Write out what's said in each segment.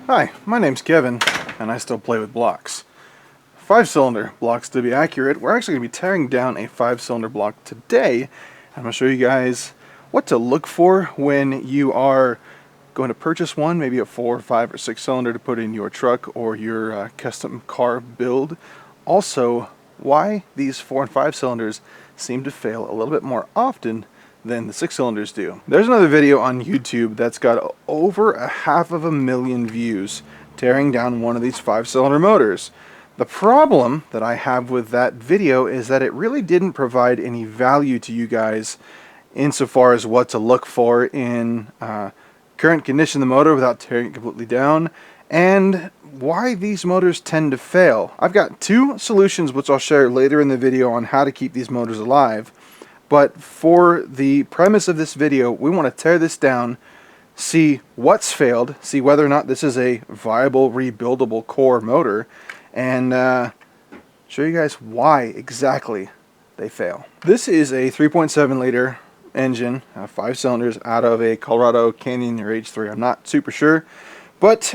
Hi, my name's Kevin, and I still play with blocks. 5-cylinder blocks to be accurate. We're actually going to be tearing down a 5-cylinder block today. I'm going to show you guys what to look for when you are going to purchase one, maybe a 4, 5, or 6-cylinder to put in your truck or your custom car build. Also, why these 4 and 5 cylinders seem to fail a little bit more often than the 6 cylinders do. There's another video on YouTube that's got over 500,000 views tearing down one of these 5-cylinder motors. The problem that I have with that video is that it really didn't provide any value to you guys insofar as what to look for in current condition of the motor without tearing it completely down, and why these motors tend to fail. I've got 2 solutions which I'll share later in the video on how to keep these motors alive. But for the premise of this video, we want to tear this down, see what's failed, see whether or not this is a viable, rebuildable core motor, and show you guys why exactly they fail. This is a 3.7 liter engine, 5 cylinders, out of a Colorado Canyon or H3. I'm not super sure, but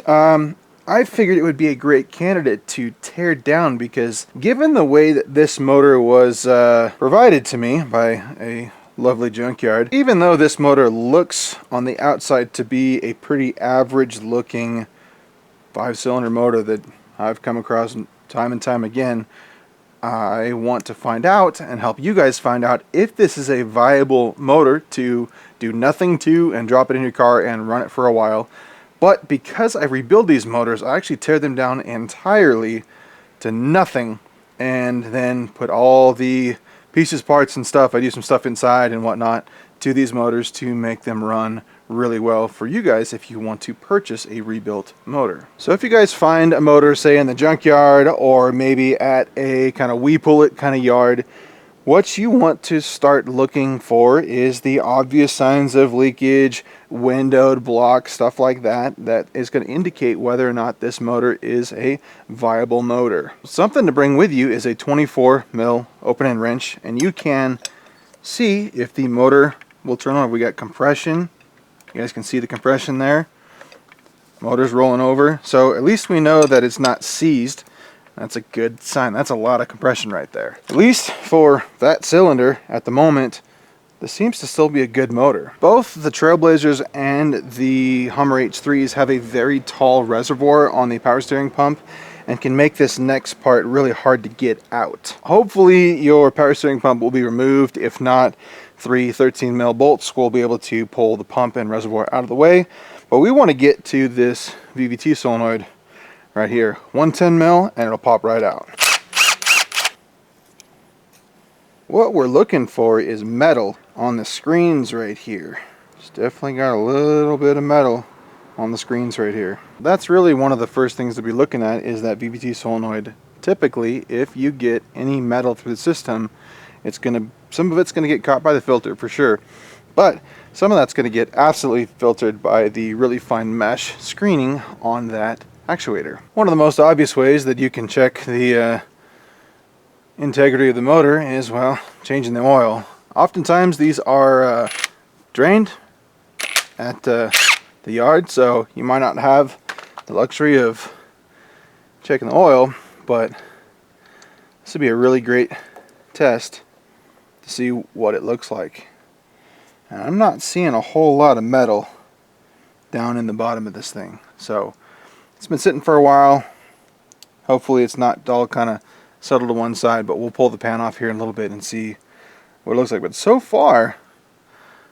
I figured it would be a great candidate to tear down because given the way that this motor was provided to me by a lovely junkyard, even though this motor looks on the outside to be a pretty average looking 5-cylinder motor that I've come across time and time again, I want to find out and help you guys find out if this is a viable motor to do nothing to and drop it in your car and run it for a while. But because I rebuild these motors, I actually tear them down entirely to nothing and then put all the pieces, parts, and stuff, I do some stuff inside and whatnot, to these motors to make them run really well for you guys if you want to purchase a rebuilt motor. So if you guys find a motor, say in the junkyard or maybe at a kind of we pull it kind of yard, what you want to start looking for is the obvious signs of leakage, windowed block, stuff like that, that is going to indicate whether or not this motor is a viable motor. Something to bring with you is a 24 mil open end wrench, and you can see if the motor will turn on. We got compression. You guys can see the compression there. Motor's rolling over, so at least we know that it's not seized. That's a good sign. That's a lot of compression right there. At least for that cylinder at the moment, this seems to still be a good motor. Both the Trailblazers and the Hummer H3s have a very tall reservoir on the power steering pump and can make this next part really hard to get out. Hopefully your power steering pump will be removed. If not, 3 13 mil bolts will be able to pull the pump and reservoir out of the way. But we want to get to this VVT solenoid right here, 110 mil, and it'll pop right out. What we're looking for is metal on the screens right here. It's definitely got a little bit of metal on the screens right here. That's really one of the first things to be looking at, is that VVT solenoid. Typically, if you get any metal through the system, some of it's gonna get caught by the filter for sure, but some of that's gonna get absolutely filtered by the really fine mesh screening on that actuator. One of the most obvious ways that you can check the integrity of the motor is, well, changing the oil. Oftentimes these are drained at the yard, so you might not have the luxury of checking the oil, but this would be a really great test to see what it looks like. And I'm not seeing a whole lot of metal down in the bottom of this thing, so it's been sitting for a while. Hopefully it's not all kind of settled to one side, but we'll pull the pan off here in a little bit and see what it looks like. But so far,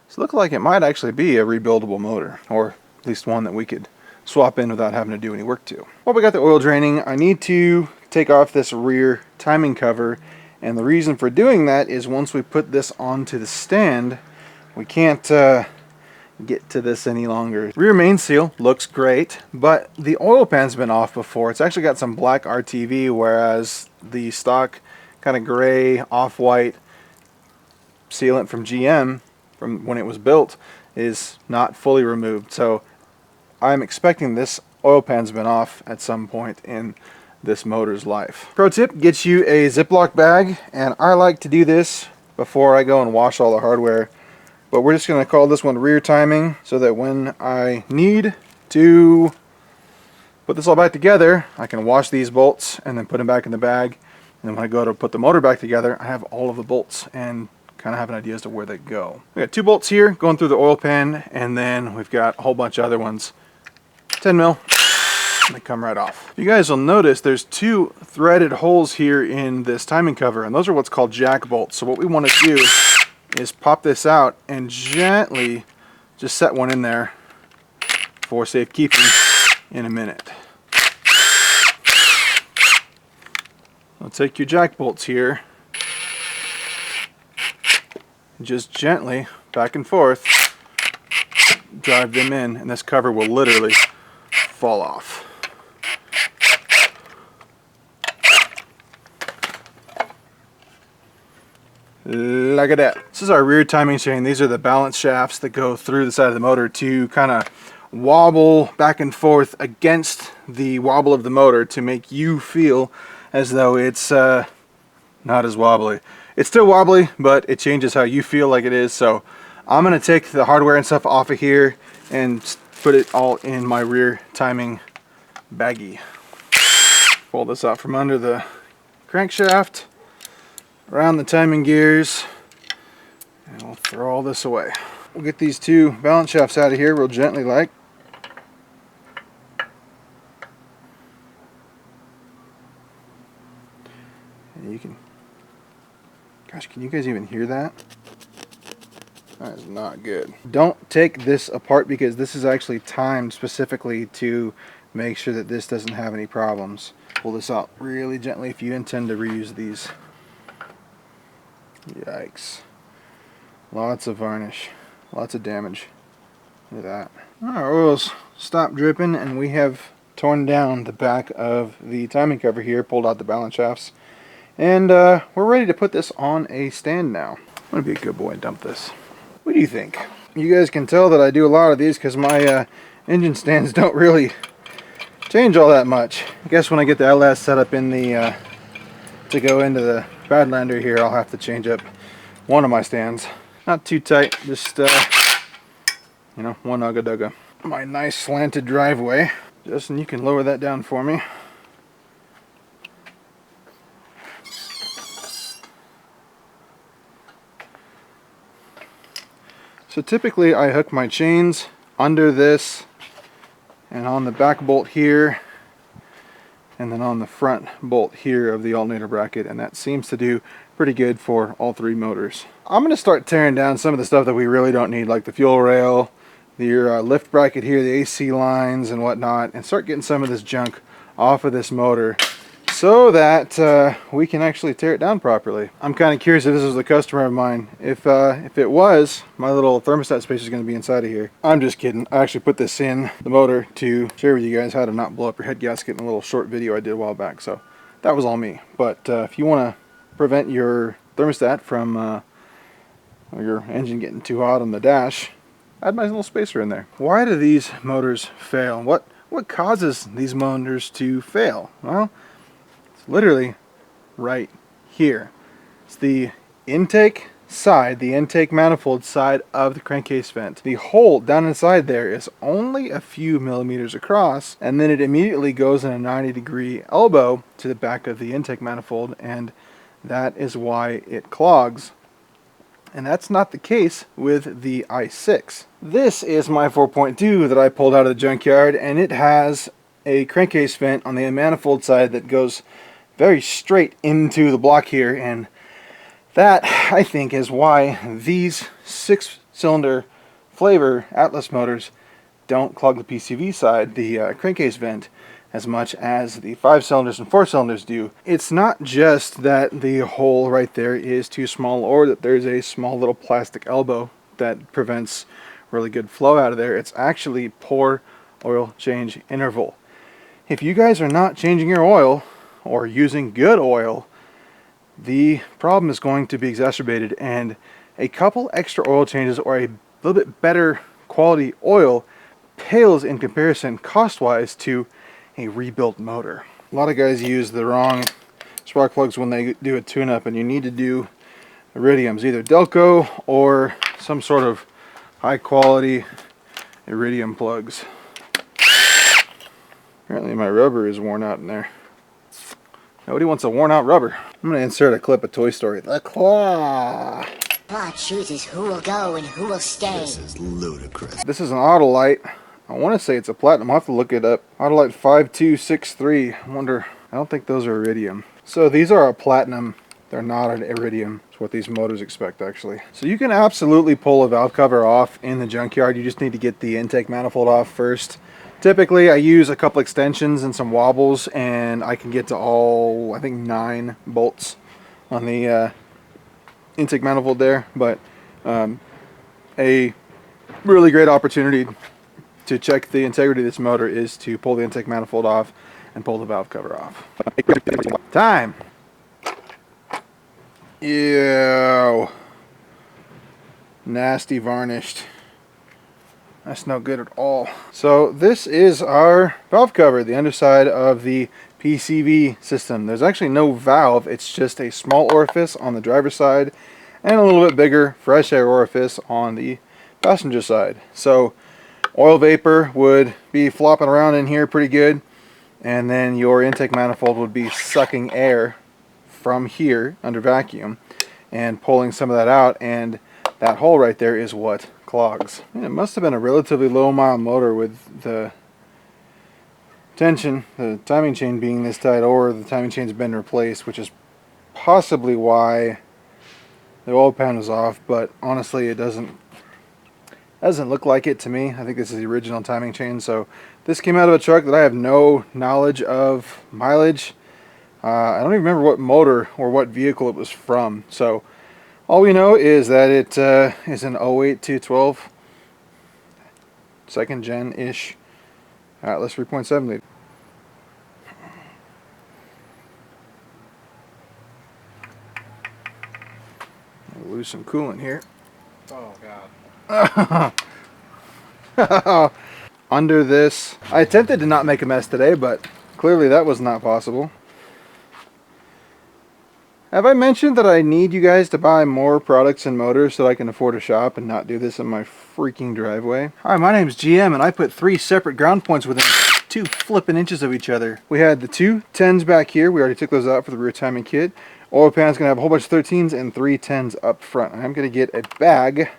it's looking like it might actually be a rebuildable motor, or at least one that we could swap in without having to do any work to. While we got the oil draining, I need to take off this rear timing cover, and the reason for doing that is once we put this onto the stand, we can't get to this any longer. Rear main seal looks great, but the oil pan's been off before. It's actually got some black RTV, whereas the stock kind of gray off-white sealant from GM from when it was built is not fully removed. So I'm expecting this oil pan's been off at some point in this motor's life. Pro tip, get you a Ziploc bag, and I like to do this before I go and wash all the hardware. But we're just going to call this one rear timing, so that when I need to Put this all back together, I can wash these bolts and then put them back in the bag. And then when I go to put the motor back together, I have all of the bolts and kind of have an idea as to where they go. We got 2 bolts here going through the oil pan, and then we've got a whole bunch of other ones. 10 mil, and they come right off. You guys will notice there's 2 threaded holes here in this timing cover, and those are what's called jack bolts. So what we want to do is pop this out and gently just set one in there for safekeeping in a minute. I'll take your jack bolts here, just gently back and forth drive them in, and this cover will literally fall off. Look at that. This is our rear timing chain. These are the balance shafts that go through the side of the motor to kind of wobble back and forth against the wobble of the motor to make you feel as though it's not as wobbly. It's still wobbly, but it changes how you feel like it is. So I'm going to take the hardware and stuff off of here and put it all in my rear timing baggie. Pull this out from under the crankshaft, around the timing gears, and we'll throw all this away. We'll get these 2 balance shafts out of here real gently like. And you can, gosh, can you guys even hear that? That is not good. Don't take this apart because this is actually timed specifically to make sure that this doesn't have any problems. Pull this out really gently if you intend to reuse these. Yikes. Lots of varnish. Lots of damage. Look at that. Our oil's stopped dripping, and we have torn down the back of the timing cover here, pulled out the balance shafts, and we're ready to put this on a stand now. I'm going to be a good boy and dump this. What do you think? You guys can tell that I do a lot of these because my engine stands don't really change all that much. I guess when I get the LS set up in the to go into the Badlander here, I'll have to change up one of my stands. Not too tight, just you know, one ugga dugga. My nice slanted driveway. Justin, you can lower that down for me. So typically I hook my chains under this and on the back bolt here and then on the front bolt here of the alternator bracket, and that seems to do pretty good for all 3 motors. I'm going to start tearing down some of the stuff that we really don't need, like the fuel rail, the lift bracket here, the AC lines and whatnot, and start getting some of this junk off of this motor so that we can actually tear it down properly. I'm kind of curious if this was a customer of mine. If it was, my little thermostat space is going to be inside of here. I'm just kidding. I actually put this in the motor to share with you guys how to not blow up your head gasket in a little short video I did a while back. So that was all me. But if you want to prevent your thermostat from your engine getting too hot on the dash, add my little spacer in there. Why do these motors fail? What causes these motors to fail? Well, literally right here. It's the intake side, the intake manifold side of the crankcase vent. The hole down inside there is only a few millimeters across, and then it immediately goes in a 90-degree elbow to the back of the intake manifold, and that is why it clogs. And that's not the case with the i6. This is my 4.2 that I pulled out of the junkyard, and it has a crankcase vent on the manifold side that goes very straight into the block here, and that, I think, is why these 6-cylinder flavor Atlas motors don't clog the PCV side, the crankcase vent, as much as the 5 cylinders and 4 cylinders do. It's not just that the hole right there is too small or that there's a small little plastic elbow that prevents really good flow out of there. It's actually poor oil change interval. If you guys are not changing your oil or using good oil, the problem is going to be exacerbated, and a couple extra oil changes or a little bit better quality oil pales in comparison cost-wise to a rebuilt motor. A lot of guys use the wrong spark plugs when they do a tune-up, and you need to do iridiums, either Delco or some sort of high quality iridium plugs. Apparently my rubber is worn out in there. Nobody wants a worn out rubber. I'm going to insert a clip of Toy Story. The claw! Claw chooses who will go and who will stay. This is ludicrous. This is an Autolite. I want to say it's a platinum. I'll have to look it up. Autolite 5263. I wonder, I don't think those are iridium. So these are a platinum. They're not an iridium. It's what these motors expect, actually. So you can absolutely pull a valve cover off in the junkyard. You just need to get the intake manifold off first. Typically, I use a couple extensions and some wobbles, and I can get to all, I think, 9 bolts on the intake manifold there. But a really great opportunity to check the integrity of this motor is to pull the intake manifold off and pull the valve cover off. Time! Ew. Nasty varnished. That's no good at all. So this is our valve cover, the underside of the PCV system. There's actually no valve, it's just a small orifice on the driver's side and a little bit bigger fresh air orifice on the passenger side. So oil vapor would be flopping around in here pretty good, and then your intake manifold would be sucking air from here under vacuum and pulling some of that out, and that hole right there is what clogs. And it must have been a relatively low mile motor with the tension, the timing chain being this tight, or the timing chain's been replaced, which is possibly why the oil pan was off, but honestly it doesn't look like it to me. I think this is the original timing chain. So this came out of a truck that I have no knowledge of mileage. I don't even remember what motor or what vehicle it was from. So all we know is that it is an 08 212 second gen-ish Atlas 3.7 liter. I'll lose some coolant here. Oh God. Under this, I attempted to not make a mess today, but clearly that was not possible. Have I mentioned that I need you guys to buy more products and motors so that I can afford a shop and not do this in my freaking driveway? Hi, my name's GM, and I put 3 separate ground points within 2 flipping inches of each other. We had the 2 10s back here. We already took those out for the rear timing kit. Oil pan's gonna have a whole bunch of 13s and 3 10s up front. I'm gonna get a baggie,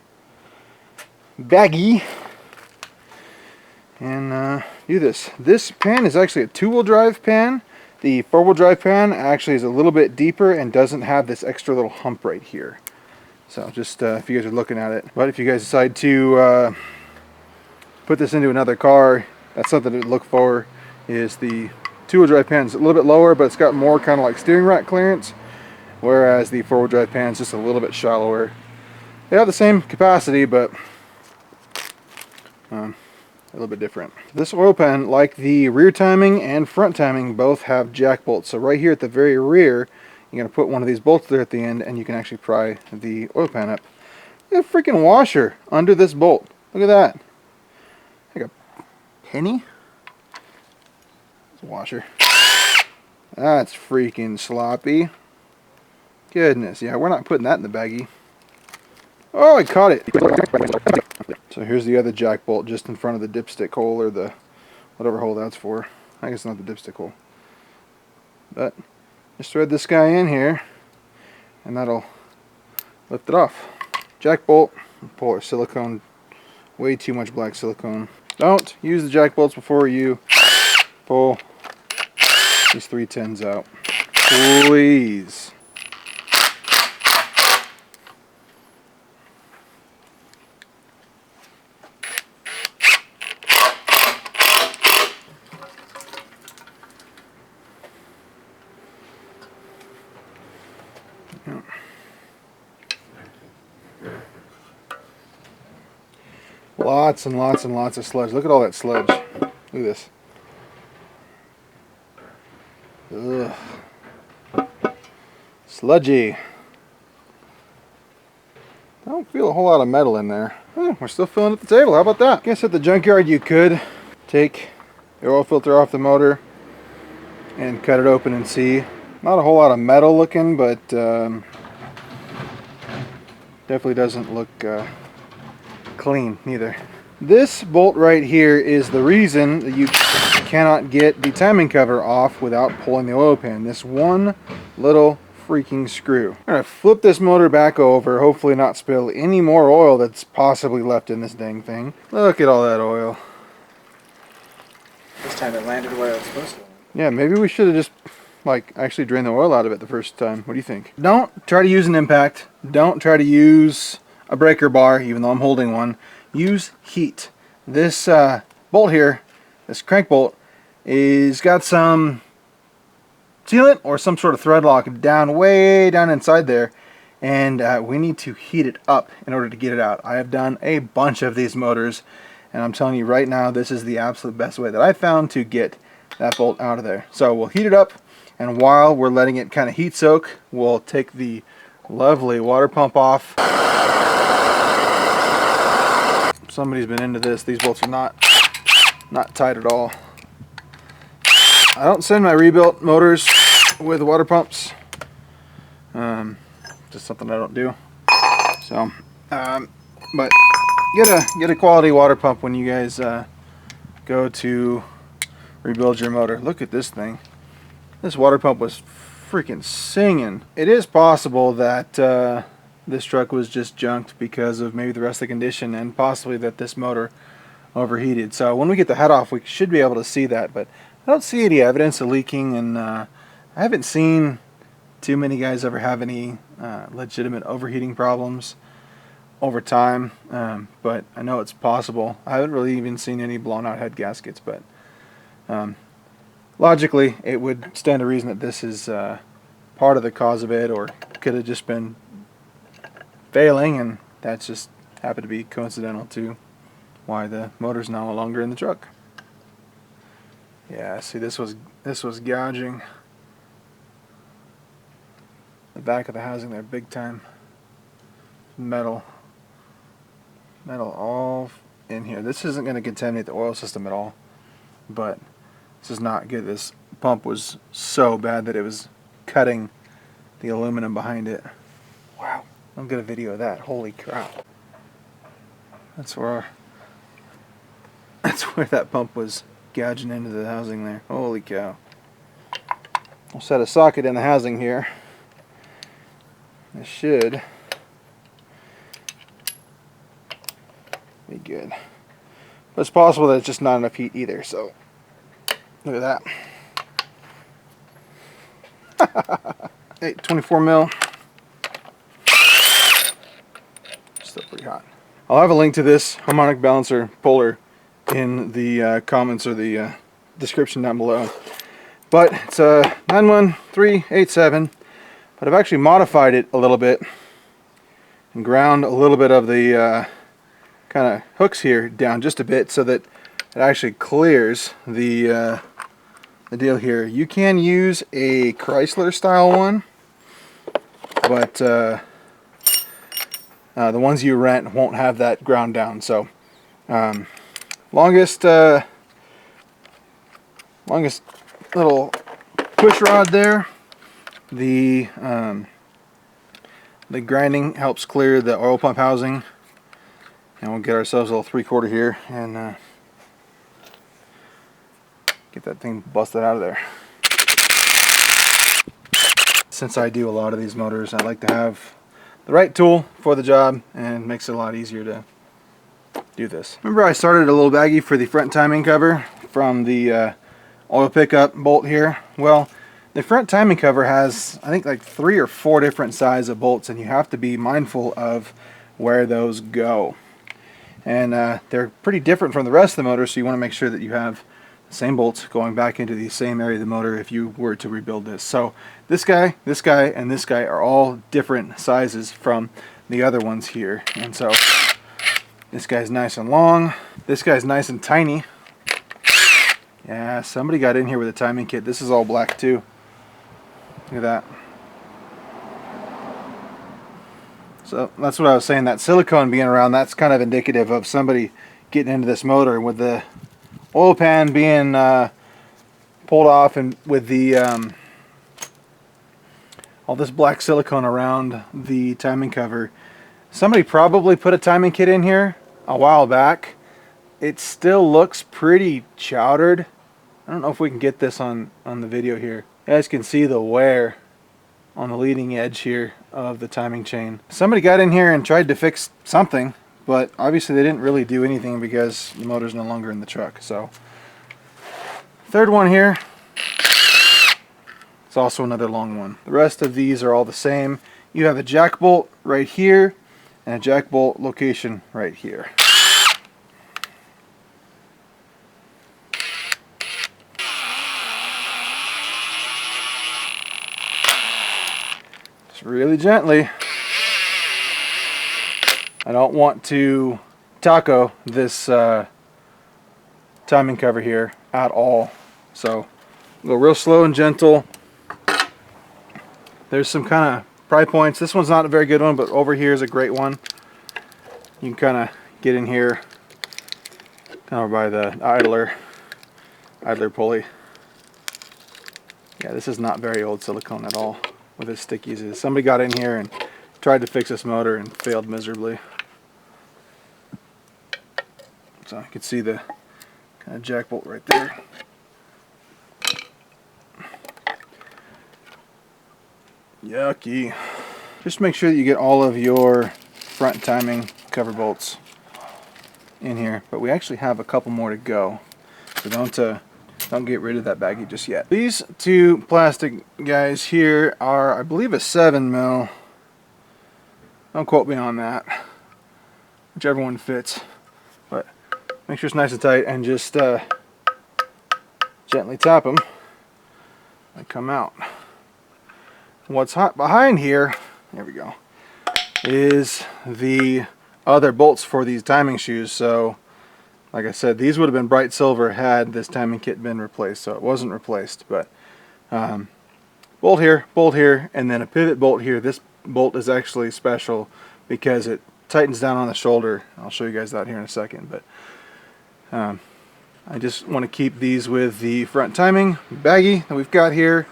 and do this. This pan is actually a 2-wheel drive pan. The 4-wheel drive pan actually is a little bit deeper and doesn't have this extra little hump right here. So just if you guys are looking at it. But if you guys decide to put this into another car, that's something to look for. Is the 2-wheel drive pan is a little bit lower, but it's got more kind of like steering rack clearance, whereas the 4-wheel drive pan is just a little bit shallower. They have the same capacity, but a little bit different. This oil pan, like the rear timing and front timing, both have jack bolts. So right here at the very rear, you're going to put one of these bolts there at the end, and you can actually pry the oil pan up. Look at a freaking washer under this bolt. Look at that. Like a penny? It's a washer. That's freaking sloppy. Goodness, yeah, we're not putting that in the baggie. Oh, I caught it. So here's the other jack bolt just in front of the dipstick hole, or the whatever hole that's for. I guess not the dipstick hole. But just thread this guy in here, and that'll lift it off. Jack bolt, pull our silicone, way too much black silicone. Don't use the jack bolts before you pull these 3 10s out. Please. Lots and lots and lots of sludge. Look at all that sludge. Look at this. Ugh. Sludgy. I don't feel a whole lot of metal in there. We're still filling at the table. How about that? I guess at the junkyard you could take the oil filter off the motor and cut it open and see. Not a whole lot of metal looking, but definitely doesn't look clean neither. This bolt right here is the reason that you cannot get the timing cover off without pulling the oil pan. This one little freaking screw. I'm gonna flip this motor back over, hopefully not spill any more oil that's possibly left in this dang thing. Look at all that oil. This time it landed where it was supposed to. Yeah, maybe we should have just like actually drained the oil out of it the first time. What do you think? Don't try to use an impact. Don't try to use a breaker bar, even though I'm holding one. Use heat. This bolt here, this crank bolt, is got some sealant or some sort of thread lock down way down inside there, and we need to heat it up in order to get it out. I have done a bunch of these motors, and I'm telling you right now, this is the absolute best way that I found to get that bolt out of there. So we'll heat it up, and while we're letting it kind of heat soak, we'll take the lovely water pump off. Somebody's been into this. These bolts are not tight at all. I don't send my rebuilt motors with water pumps. Just something I don't do. So, but get a quality water pump when you guys go to rebuild your motor. Look at this thing. This water pump was freaking singing. It is possible that this truck was just junked because of maybe the rest of the condition, and possibly that this motor overheated. So when we get the head off, we should be able to see that, but I don't see any evidence of leaking, and I haven't seen too many guys ever have any legitimate overheating problems over time, but I know it's possible. I haven't really even seen any blown out head gaskets, but logically it would stand to reason that this is part of the cause of it, or could have just been failing, and that's just happened to be coincidental to why the motor's no longer in the truck. Yeah, see, this was gouging the back of the housing there big time. Metal all in here. This isn't going to contaminate the oil system at all, but this is not good. This pump was so bad that it was cutting the aluminum behind it. Wow, I'll get a video of that. Holy crap. That's where that pump was gouging into the housing there. Holy cow. I'll set a socket in the housing here. It should be good. But it's possible that it's just not enough heat either, so look at that. Hey, 24 mil. Still pretty hot. I'll have a link to this harmonic balancer puller in the comments or the description down below. But it's a 91387, but I've actually modified it a little bit and ground a little bit of the kind of hooks here down just a bit so that it actually clears the deal here. You can use a Chrysler style one, but the ones you rent won't have that ground down. So longest little push rod there. The grinding helps clear the oil pump housing, and we'll get ourselves a little 3/4 here and get that thing busted out of there. Since I do a lot of these motors, I like to have the right tool for the job, and it makes it a lot easier to do this. Remember, I started a little baggie for the front timing cover from the oil pickup bolt here. Well, the front timing cover has, I think, like 3 or 4 different sizes of bolts, and you have to be mindful of where those go. And they're pretty different from the rest of the motor, so you want to make sure that you have the same bolts going back into the same area of the motor if you were to rebuild this. So this guy, and this guy are all different sizes from the other ones here. And so this guy's nice and long, this guy's nice and tiny. Yeah, somebody got in here with a timing kit. This is all black too. Look at that. So that's what I was saying, that silicone being around, that's kind of indicative of somebody getting into this motor with the oil pan being pulled off, and with the all this black silicone around the timing cover. Somebody probably put a timing kit in here a while back, it still looks pretty chowdered. I don't know if we can get this on the video here. You guys can see the wear on the leading edge here of the timing chain. Somebody got in here and tried to fix something, but obviously they didn't really do anything because the motor's no longer in the truck. So third one here, it's also another long one. The rest of these are all the same. You have a jack bolt right here and a jack bolt location right here. Just really gently. I don't want to taco this timing cover here at all. So go real slow and gentle. There's some kind of pry points. This one's not a very good one, but over here is a great one. You can kind of get in here over by the idler pulley. Yeah, this is not very old silicone at all with its stickies. Somebody got in here and tried to fix this motor and failed miserably. So you can see the kind of jack bolt right there. Yucky. Just make sure that you get all of your front timing cover bolts in here, but we actually have a couple more to go, so don't get rid of that baggie just yet. These two plastic guys here are, I believe, a 7mm. Don't quote me on that. Whichever one fits, but make sure it's nice and tight, and just gently tap them. They come out. What's hot behind here, there we go, is the other bolts for these timing shoes. So like I said, these would have been bright silver had this timing kit been replaced, so it wasn't replaced. But bolt here, and then a pivot bolt here. This bolt is actually special because it tightens down on the shoulder. I'll show you guys that here in a second. But I just want to keep these with the front timing baggie that we've got here.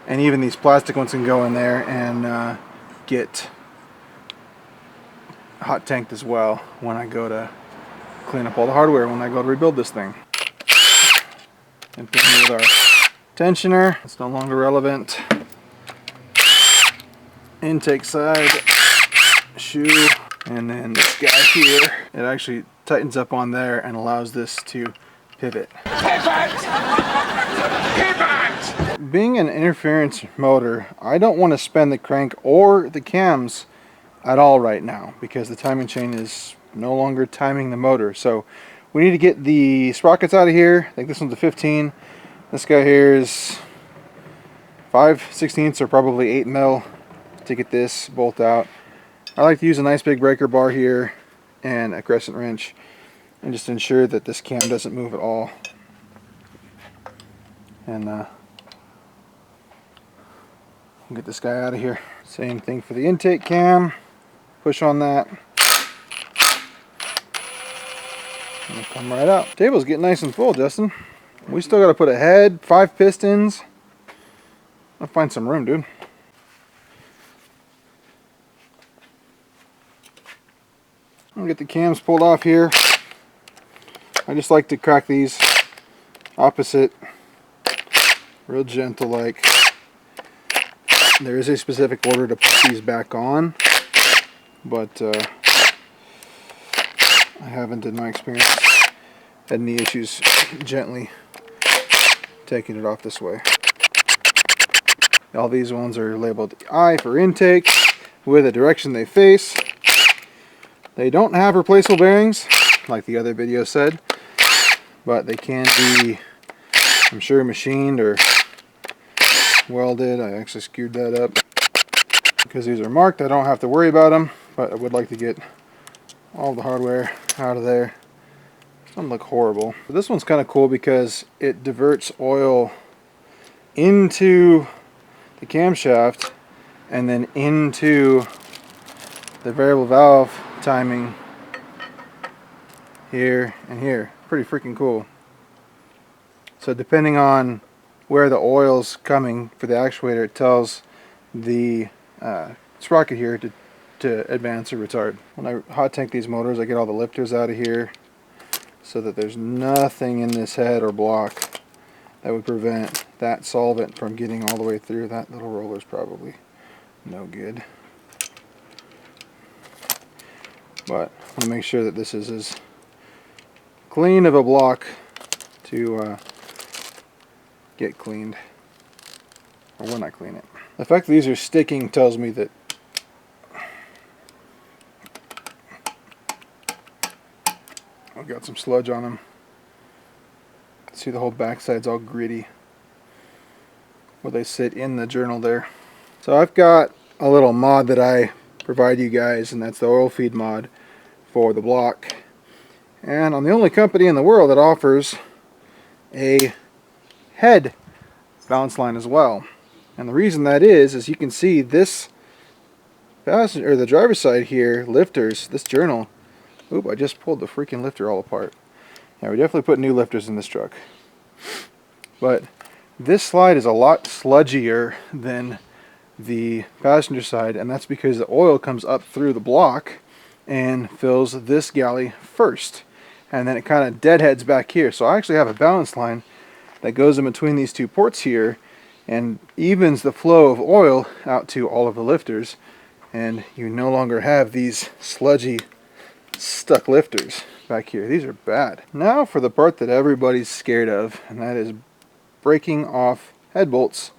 And even these plastic ones can go in there and get hot tanked as well when I go to clean up all the hardware, when I go to rebuild this thing. And with our tensioner, it's no longer relevant. Intake side, shoe, and then this guy here, it actually tightens up on there and allows this to pivot. Being an interference motor, I don't want to spend the crank or the cams at all right now because the timing chain is no longer timing the motor. So we need to get the sprockets out of here. I think this one's a 15. This guy here is 5/16 or probably 8mm to get this bolt out. I like to use a nice big breaker bar here and a crescent wrench and just ensure that this cam doesn't move at all. And get this guy out of here. Same thing for the intake cam. Push on that. And it'll come right out. Table's getting nice and full, Justin. We still got to put a head, 5 pistons. I'll find some room, dude. I'll get the cams pulled off here. I just like to crack these opposite, real gentle like. There is a specific order to put these back on, but I haven't, in my experience, had any issues gently taking it off this way. All these ones are labeled I for intake with the direction they face. They don't have replaceable bearings, like the other video said, but they can be, I'm sure, machined or welded. I actually screwed that up. Because these are marked, I don't have to worry about them, but I would like to get all the hardware out of there. It doesn't look horrible. But this one's kind of cool because it diverts oil into the camshaft and then into the variable valve timing here and here. Pretty freaking cool. So depending on where the oil's coming for the actuator, it tells the sprocket here to advance or retard. When I hot tank these motors, I get all the lifters out of here so that there's nothing in this head or block that would prevent that solvent from getting all the way through. That little roller's probably no good. But I want to make sure that this is as clean of a block to get cleaned, or when I clean it. The fact that these are sticking tells me that I've got some sludge on them. See, the whole backside's all gritty where they sit in the journal there. So I've got a little mod that I provide you guys, and that's the oil feed mod for the block. And I'm the only company in the world that offers a head balance line as well. And the reason that is you can see this passenger, or the driver's side here, lifters, this journal. Oop, I just pulled the freaking lifter all apart. Yeah, we definitely put new lifters in this truck. But this slide is a lot sludgier than the passenger side, and that's because the oil comes up through the block and fills this galley first. And then it kind of deadheads back here. So I actually have a balance line that goes in between these two ports here and evens the flow of oil out to all of the lifters. And you no longer have these sludgy stuck lifters back here. These are bad. Now for the part that everybody's scared of, and that is breaking off head bolts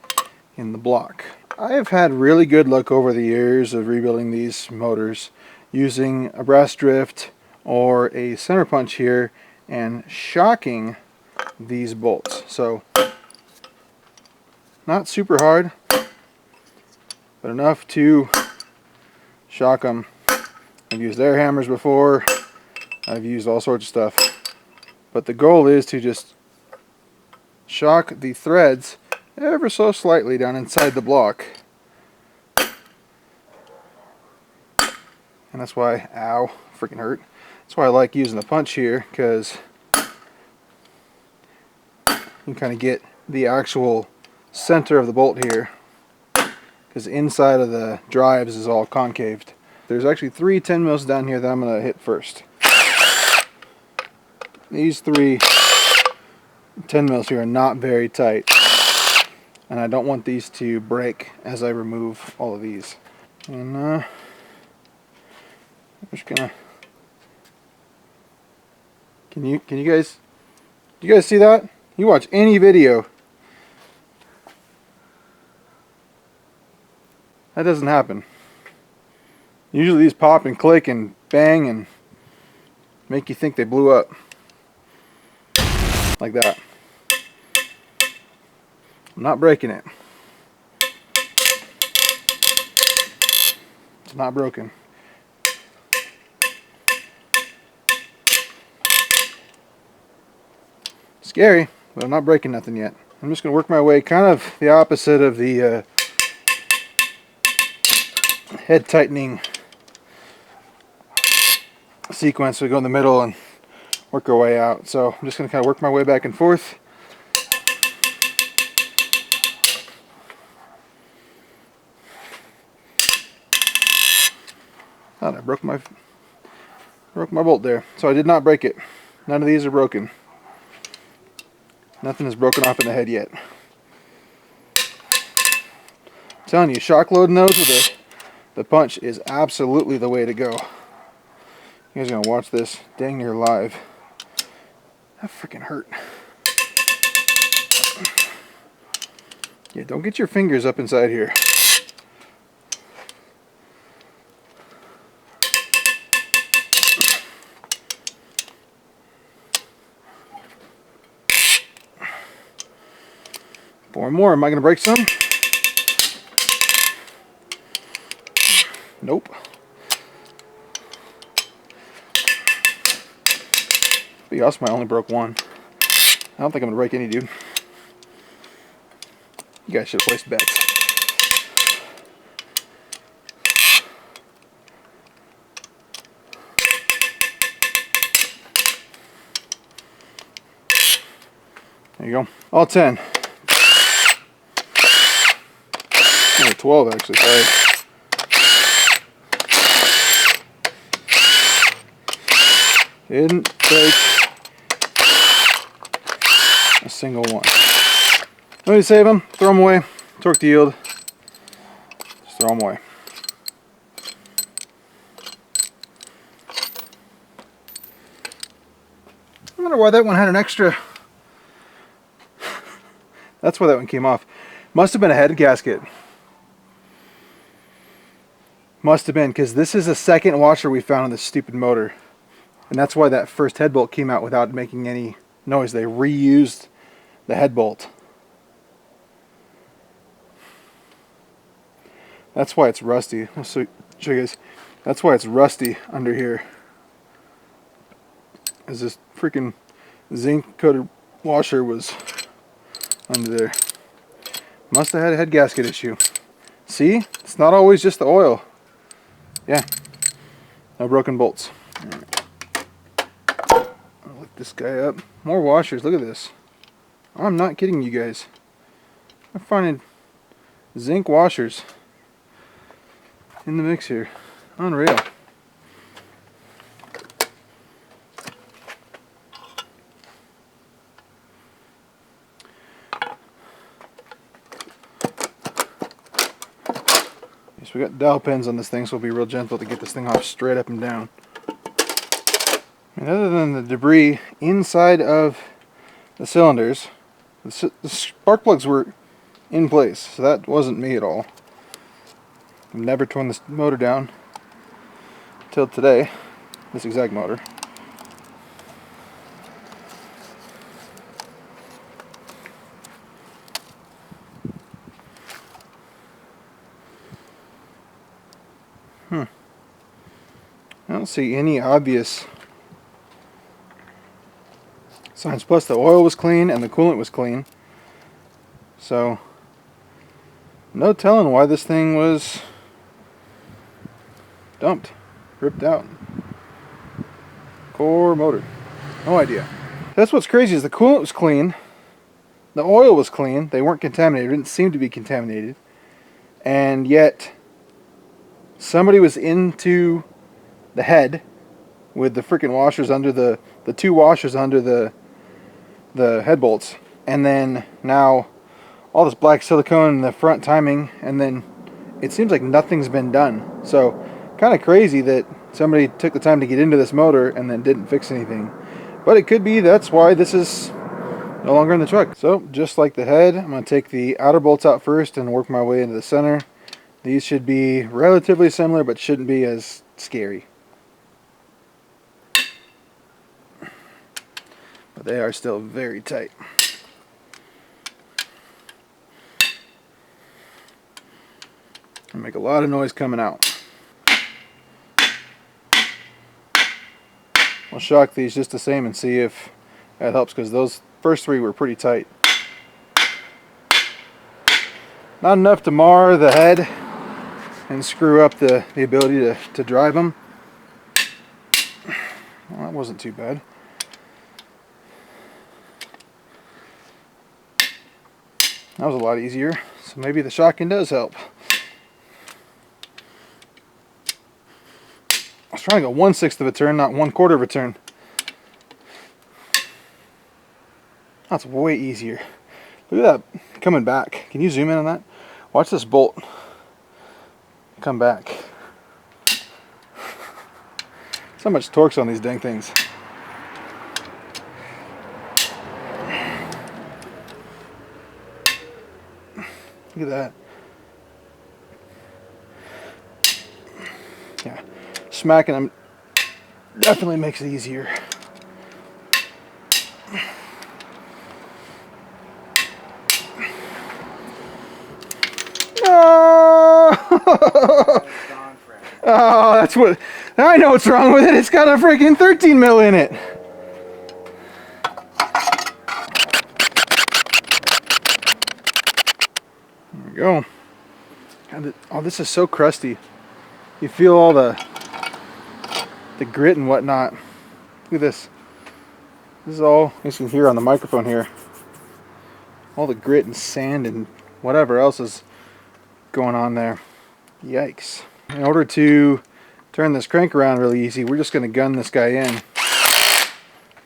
in the block. I have had really good luck over the years of rebuilding these motors using a brass drift or a center punch here and shocking these bolts. So not super hard, but enough to shock them. I've used air hammers before, I've used all sorts of stuff, but the goal is to just shock the threads ever so slightly down inside the block. And that's why, ow, freaking hurt. That's why I like using the punch here, because you can kind of get the actual center of the bolt here, because inside of the drives is all concaved. There's actually 3 10 mils down here that I'm going to hit first. These 3 10 mils here are not very tight, and I don't want these to break as I remove all of these. And I'm just gonna. Can you guys? Do you guys see that? You watch any video, that doesn't happen. Usually these pop and click and bang and make you think they blew up. Like that. I'm not breaking it. It's not broken. Scary, but I'm not breaking nothing yet. I'm just going to work my way kind of the opposite of the head tightening sequence. We go in the middle and work our way out. So I'm just going to kind of work my way back and forth. Oh, I broke my bolt there. So I did not break it. None of these are broken. Nothing is broken off in the head yet. I'm telling you, shock loading those with the punch is absolutely the way to go. You guys are gonna watch this dang near live. That freaking hurt. Yeah, don't get your fingers up inside here. Four more. Am I going to break some? Nope. Be awesome. I only broke one. I don't think I'm going to break any, dude. You guys should have placed bets. There you go. All 10. 12 actually, sorry. Didn't break single one. When you save them, throw them away. Torque to yield. Just throw them away. I wonder why that one had an extra. That's why that one came off. Must have been a head gasket. Must have been, because this is the second washer we found on this stupid motor. And that's why that first head bolt came out without making any noise. They reused the head bolt. That's why it's rusty. I'll show you guys. That's why it's rusty under here. Is this freaking zinc coated washer was under there. Must have had a head gasket issue. See? It's not always just the oil. Yeah. No broken bolts. Right. I'll lift this guy up. More washers. Look at this. I'm not kidding you guys. I'm finding zinc washers in the mix here. Unreal. So we got dowel pins on this thing, so we'll be real gentle to get this thing off straight up and down. And other than the debris inside of the cylinders, the spark plugs were in place, so that wasn't me at all. I've never torn this motor down till today, this exact motor. I don't see any obvious signs. Plus the oil was clean and the coolant was clean. So no telling why this thing was dumped, ripped out. Core motor. No idea. That's what's crazy is the coolant was clean. The oil was clean. They weren't contaminated. It didn't seem to be contaminated. And yet somebody was into the head with the freaking washers under the two washers under the head bolts, and then now all this black silicone in the front timing, and then it seems like nothing's been done. So kind of crazy that somebody took the time to get into this motor and then didn't fix anything. But it could be that's why this is no longer in the truck. So just like the head, I'm going to take the outer bolts out first and work my way into the center. These should be relatively similar but shouldn't be as scary. But they are still very tight. And make a lot of noise coming out. I'll shock these just the same and see if that helps, because those first three were pretty tight. Not enough to mar the head and screw up the ability to drive them. Well, that wasn't too bad. That was a lot easier, so maybe the shocking does help. I was trying to go 1/6 of a turn, not 1/4 of a turn. That's way easier. Look at that coming back. Can you zoom in on that? Watch this bolt come back. So much torque's on these dang things. Look at that. Yeah, smacking them definitely makes it easier. No! Oh, that's what. I know what's wrong with it. It's got a freaking 13 mil in it. There we go. God, oh, this is so crusty. You feel all the grit and whatnot. Look at this. This is all you can hear on the microphone here. All the grit and sand and whatever else is going on there. Yikes. In order to turn this crank around really easy, we're just going to gun this guy in.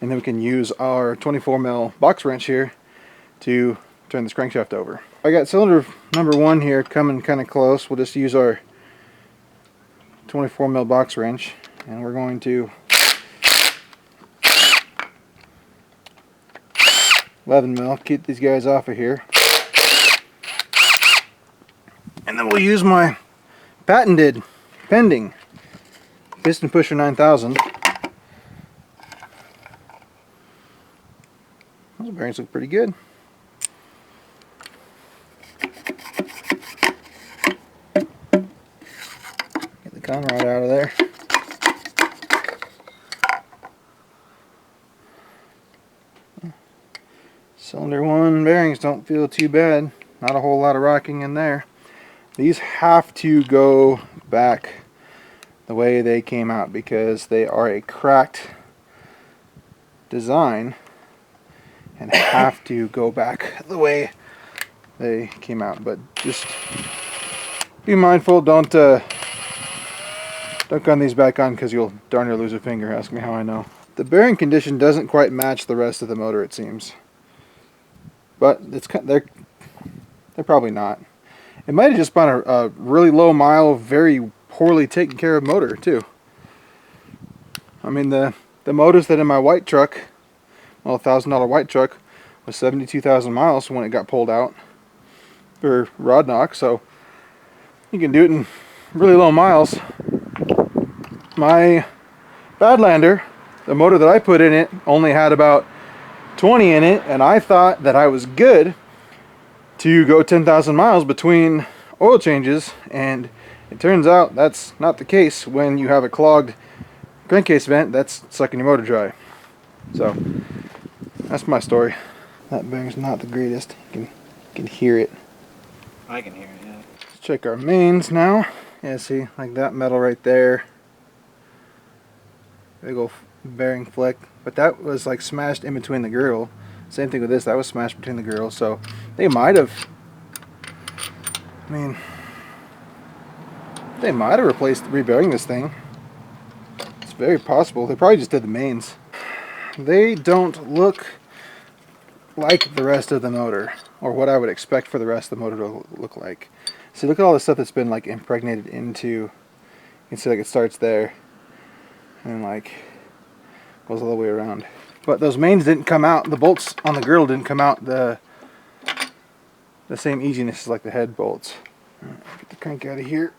And then we can use our 24 mil box wrench here to turn this crankshaft over. I got cylinder number 1 here coming kind of close. We'll just use our 24 mil box wrench, and we're going to 11 mil, keep these guys off of here. And then we'll use my patented, pending piston pusher 9000. Those bearings look pretty good. Get the con rod out of there. Cylinder 1 bearings don't feel too bad. Not a whole lot of rocking in there. These have to go back the way they came out because they are a cracked design and have to go back the way they came out. But just be mindful, don't gun these back on because you'll darn near lose a finger. Ask me how I know. The bearing condition doesn't quite match the rest of the motor, it seems. But they're probably not. It might have just been a really low mile, very poorly taken care of motor too. I mean the motors that in my white truck, well, $1,000 white truck, was 72,000 miles when it got pulled out for rod knock. So you can do it in really low miles. My Badlander, the motor that I put in it, only had about 20 in it, and I thought that I was good to go 10,000 miles between oil changes, and it turns out that's not the case when you have a clogged crankcase vent that's sucking your motor dry. So that's my story. That bearing's not the greatest. You can hear it. I can hear it, yeah. Let's check our mains now. Yeah, see, like that metal right there. Big old bearing flick. But that was like smashed in between the grill. Same thing with this, that was smashed between the grill. So they might have, they might have replaced, rebearing this thing. It's very possible. They probably just did the mains. They don't look like the rest of the motor, or what I would expect for the rest of the motor to look like. See, look at all the stuff that's been like impregnated into, you can see like it starts there and like goes all the way around. But those mains didn't come out, the bolts on the grill didn't come out the same easiness as like the head bolts. Get the crank out of here.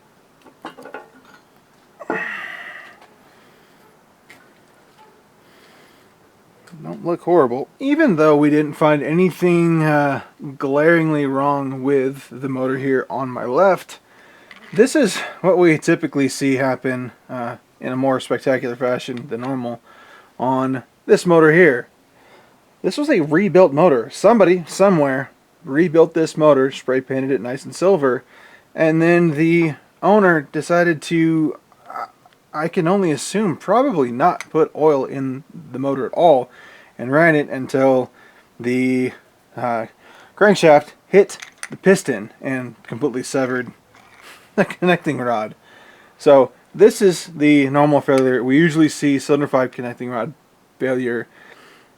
Don't look horrible. Even though we didn't find anything glaringly wrong with the motor here on my left, this is what we typically see happen in a more spectacular fashion than normal on this motor here. This was a rebuilt motor. Somebody, somewhere, rebuilt this motor, spray painted it nice and silver, and then the owner decided to, I can only assume, probably not put oil in the motor at all, and ran it until the crankshaft hit the piston and completely severed the connecting rod. So this is the normal failure. We usually see cylinder 5 connecting rod failure,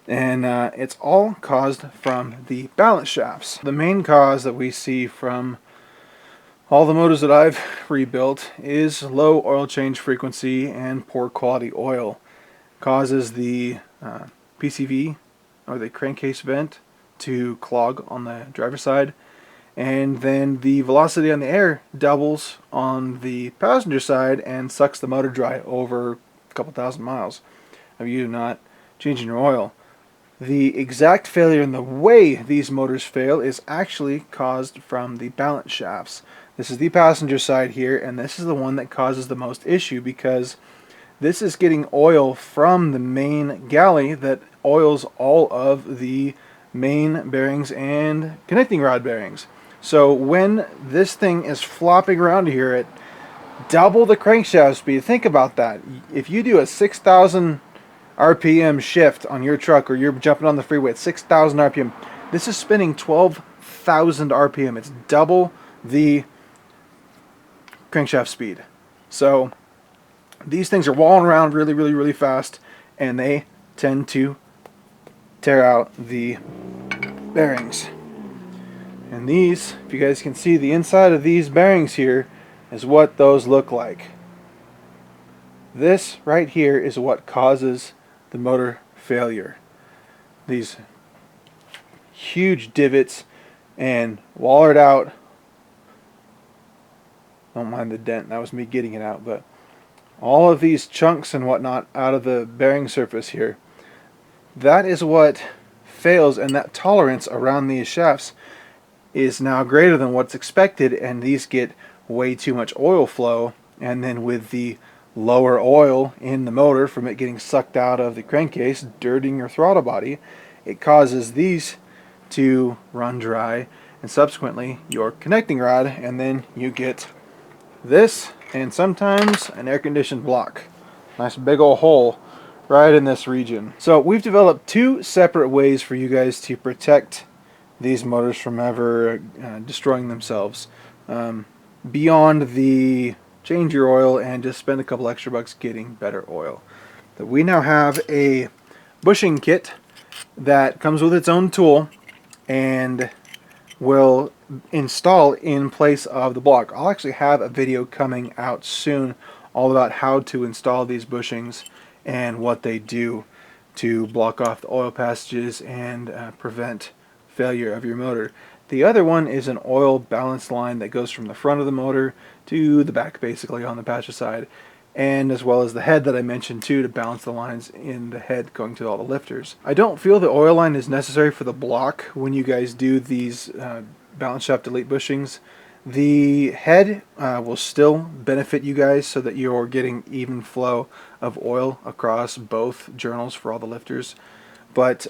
and it's all caused from the balance shafts. The main cause that we see from all the motors that I've rebuilt is low oil change frequency and poor quality oil. Causes the PCV, or the crankcase vent, to clog on the driver's side, and then the velocity on the air doubles on the passenger side and sucks the motor dry over a couple thousand miles of you not changing your oil. The exact failure in the way these motors fail is actually caused from the balance shafts. This is the passenger side here, and this is the one that causes the most issue because this is getting oil from the main galley that oils all of the main bearings and connecting rod bearings. So when this thing is flopping around here at double the crankshaft speed, think about that. If you do a 6,000 RPM shift on your truck, or you're jumping on the freeway at 6,000 RPM, this is spinning 12,000 RPM. It's double the crankshaft speed. So these things are walling around really fast, and they tend to tear out the bearings. And these, if you guys can see, the inside of these bearings here is what those look like. This right here is what causes the motor failure. These huge divots and wallered out. Don't mind the dent, that was me getting it out, but all of these chunks and whatnot out of the bearing surface here, that is what fails, and that tolerance around these shafts is now greater than what's expected, and these get way too much oil flow, and then with the lower oil in the motor from it getting sucked out of the crankcase, dirtying your throttle body, it causes these to run dry, and subsequently your connecting rod, and then you get this, and sometimes an air-conditioned block. Nice big old hole right in this region. So we've developed two separate ways for you guys to protect these motors from ever destroying themselves. Beyond the change your oil and just spend a couple extra bucks getting better oil. But we now have a bushing kit that comes with its own tool and will install in place of the block. I'll actually have a video coming out soon all about how to install these bushings and what they do to block off the oil passages and prevent failure of your motor. The other one is an oil balance line that goes from the front of the motor to the back, basically on the passenger side, and as well as the head that I mentioned too, to balance the lines in the head going to all the lifters. I don't feel the oil line is necessary for the block when you guys do these balance shaft delete bushings. The head will still benefit you guys so that you're getting even flow of oil across both journals for all the lifters. But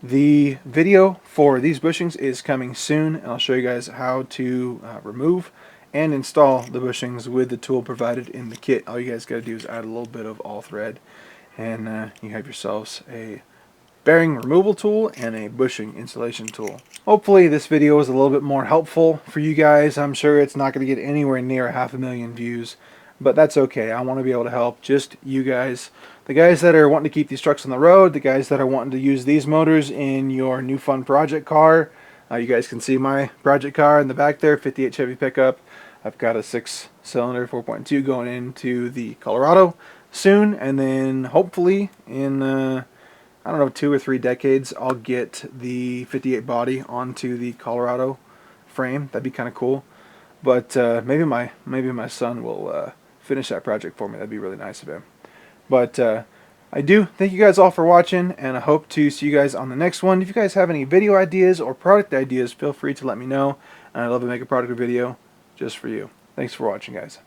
the video for these bushings is coming soon, and I'll show you guys how to remove and install the bushings with the tool provided in the kit. All you guys got to do is add a little bit of all thread, and you have yourselves a bearing removal tool and a bushing installation tool. Hopefully this video was a little bit more helpful for you guys. I'm sure it's not going to get anywhere near 500,000 views, but that's okay. I want to be able to help just you guys. The guys that are wanting to keep these trucks on the road, the guys that are wanting to use these motors in your new fun project car. You guys can see my project car in the back there, 58 Chevy pickup. I've got a 6-cylinder 4.2 going into the Colorado soon, and then hopefully in I don't know, 2 or 3 decades, I'll get the 58 body onto the Colorado frame. That'd be kind of cool. But maybe my son will finish that project for me. That'd be really nice of him. But I do thank you guys all for watching, and I hope to see you guys on the next one. If you guys have any video ideas or product ideas, feel free to let me know. And I'd love to make a product or video just for you. Thanks for watching, guys.